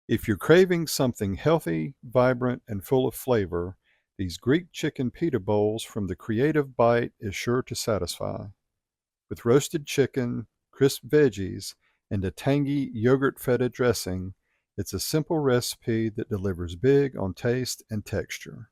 If you're craving something healthy, vibrant, and full of flavor, these Greek Chicken Pita Bowls from the Creative Bite is sure to satisfy. With roasted chicken, crisp veggies, and a tangy yogurt feta dressing, it's a simple recipe that delivers big on taste and texture.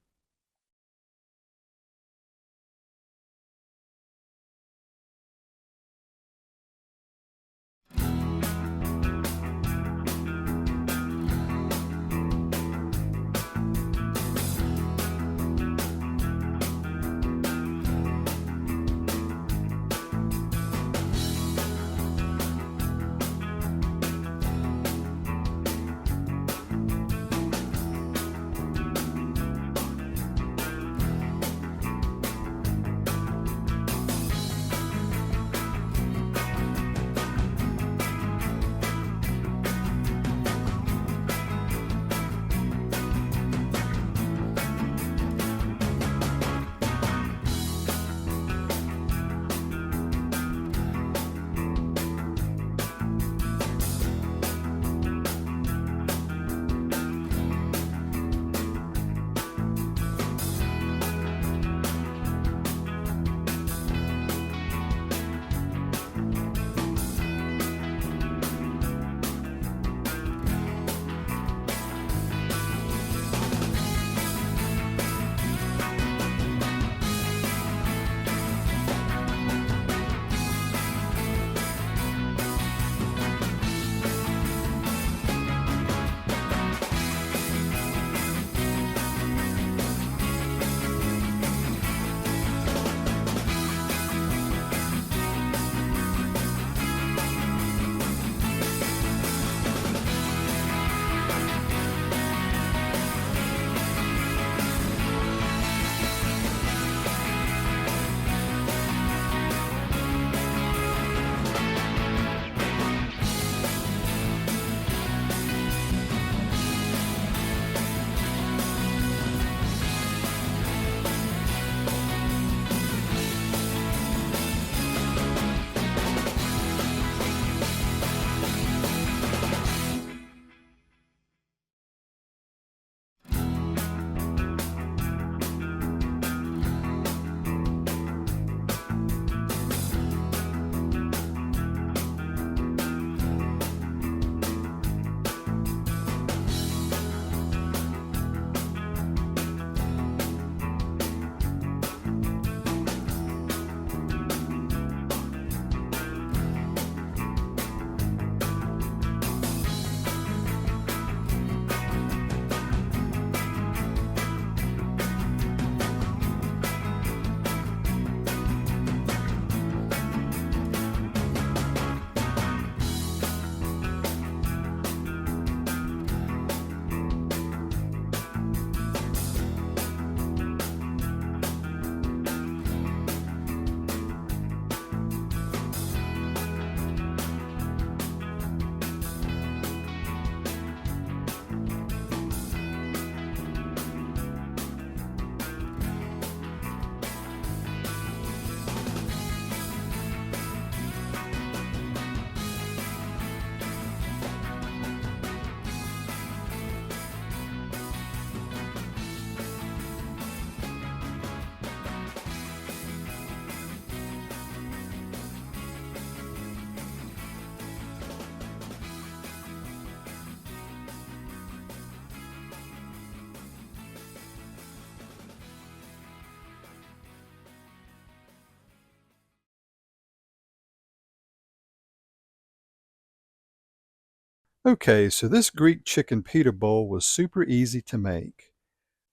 Okay, so this Greek chicken pita bowl was super easy to make.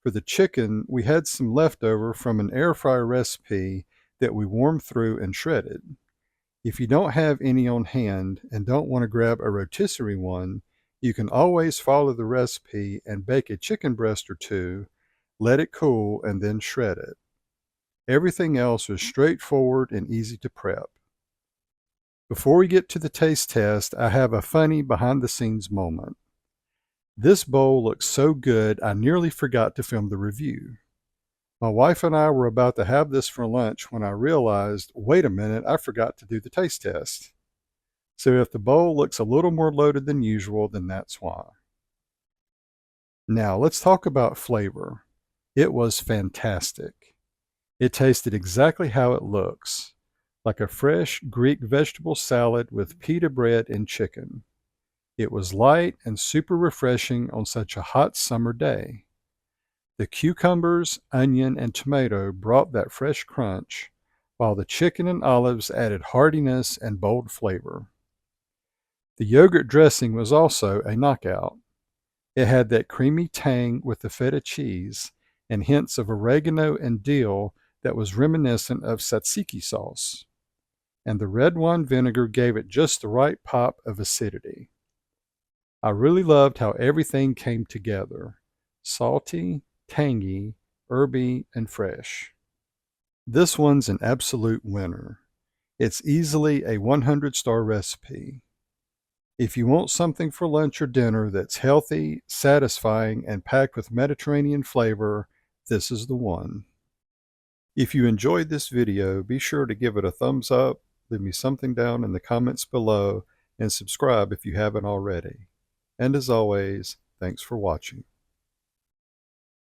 For the chicken, we had some leftover from an air fryer recipe that we warmed through and shredded. If you don't have any on hand and don't want to grab a rotisserie one, you can always follow the recipe and bake a chicken breast or two, let it cool, and then shred it. Everything else was straightforward and easy to prep. Before we get to the taste test, I have a funny behind the scenes moment. This bowl looks so good, I nearly forgot to film the review. My wife and I were about to have this for lunch when I realized, wait a minute, I forgot to do the taste test. So if the bowl looks a little more loaded than usual, then that's why. Now let's talk about flavor. It was fantastic. It tasted exactly how it looks, like a fresh Greek vegetable salad with pita bread and chicken. It was light and super refreshing on such a hot summer day. The cucumbers, onion, and tomato brought that fresh crunch, while the chicken and olives added heartiness and bold flavor. The yogurt dressing was also a knockout. It had that creamy tang with the feta cheese and hints of oregano and dill that was reminiscent of tzatziki sauce. And the red wine vinegar gave it just the right pop of acidity. I really loved how everything came together: salty, tangy, herby, and fresh. This one's an absolute winner. It's easily a 100-star recipe. If you want something for lunch or dinner that's healthy, satisfying, and packed with Mediterranean flavor, this is the one. If you enjoyed this video, be sure to give it a thumbs up, leave me something down in the comments below, and subscribe if you haven't already. And as always, thanks for watching.